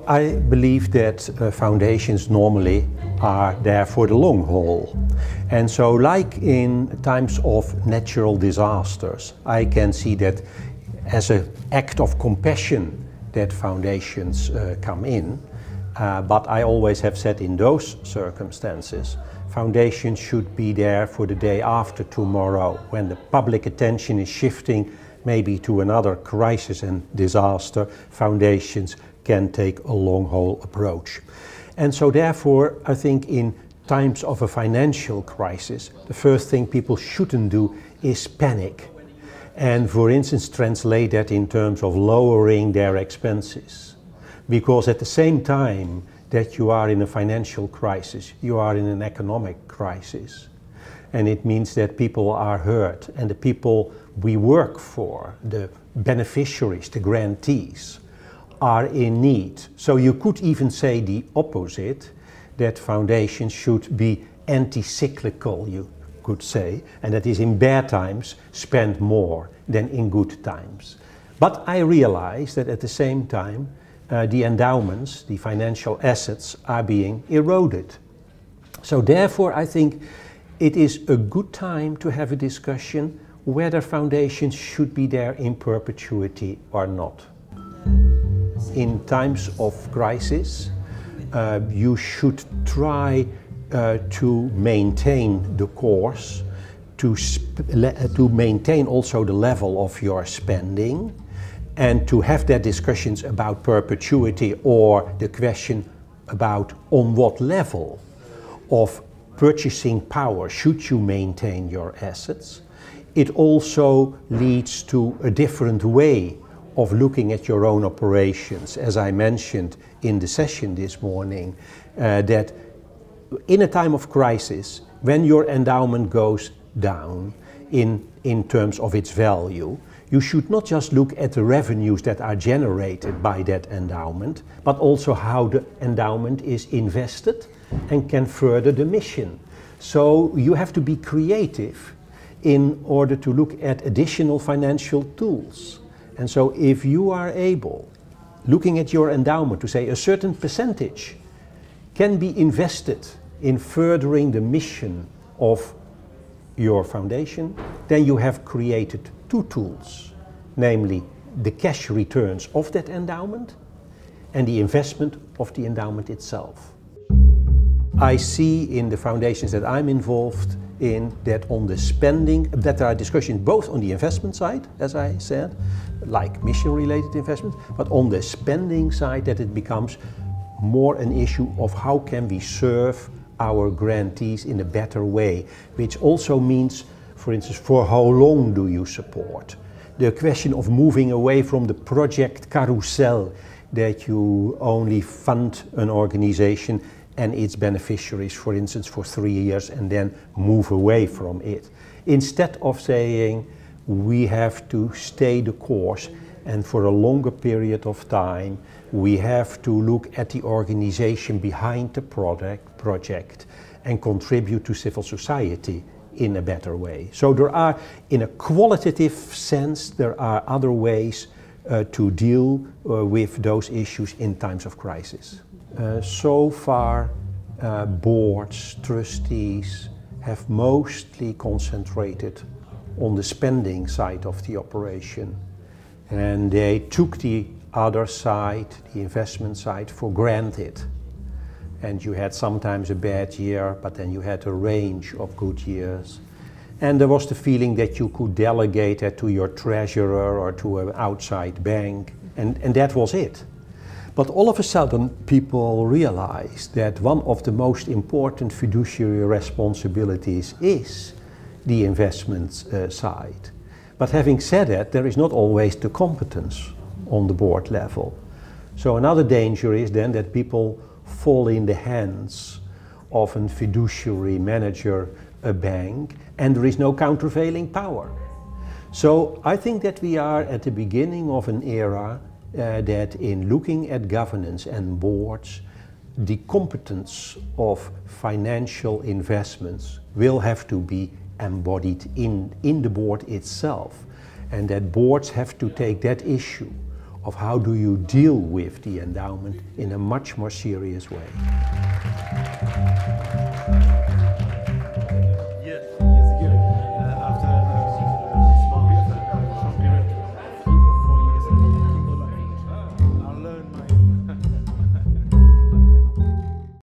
I believe that foundations normally are there for the long haul. And so like in times of natural disasters, I can see that as an act of compassion that foundations come in. But I always have said in those circumstances, foundations should be there for the day after tomorrow, when the public attention is shifting maybe to another crisis and disaster. Foundations can take a long haul approach. And so therefore, I think in times of a financial crisis, the first thing people shouldn't do is panic. And for instance, translate that in terms of lowering their expenses. Because at the same time that you are in a financial crisis, you are in an economic crisis. And it means that people are hurt, and the people we work for, the beneficiaries, the grantees, are in need. So you could even say the opposite, that foundations should be anti-cyclical, you could say, and that is in bad times spend more than in good times. But I realize that at the same time the endowments, the financial assets, are being eroded. So therefore I think it is a good time to have a discussion whether foundations should be there in perpetuity or not. In times of crisis, you should try to maintain the course, to maintain also the level of your spending, and to have that discussions about perpetuity or the question about on what level of purchasing power should you maintain your assets. It also leads to a different way of looking at your own operations, as I mentioned in the session this morning, that in a time of crisis, when your endowment goes down in terms of its value, you should not just look at the revenues that are generated by that endowment, but also how the endowment is invested and can further the mission. So you have to be creative in order to look at additional financial tools. And so if you are able, looking at your endowment, to say a certain percentage can be invested in furthering the mission of your foundation, then you have created two tools, namely the cash returns of that endowment and the investment of the endowment itself. I see in the foundations that I'm involved in that on the spending, that there are discussions both on the investment side, as I said, like mission-related investments, but on the spending side that it becomes more an issue of how can we serve our grantees in a better way, which also means, for instance, for how long do you support? The question of moving away from the project carousel, that you only fund an organization and its beneficiaries, for instance, for 3 years and then move away from it. Instead of saying we have to stay the course and for a longer period of time we have to look at the organization behind the project and contribute to civil society in a better way. So there are, in a qualitative sense, there are other ways to deal with those issues in times of crisis. So far, boards, trustees have mostly concentrated on the spending side of the operation, and they took the other side, the investment side, for granted. And you had sometimes a bad year, but then you had a range of good years. And there was the feeling that you could delegate it to your treasurer or to an outside bank, and that was it. But all of a sudden people realized that one of the most important fiduciary responsibilities is the investment side. But having said that, there is not always the competence on the board level. So another danger is then that people fall in the hands of a fiduciary manager, a bank, and there is no countervailing power. So I think that we are at the beginning of an era that in looking at governance and boards, the competence of financial investments will have to be embodied in the board itself, and that boards have to take that issue of how do you deal with the endowment in a much more serious way.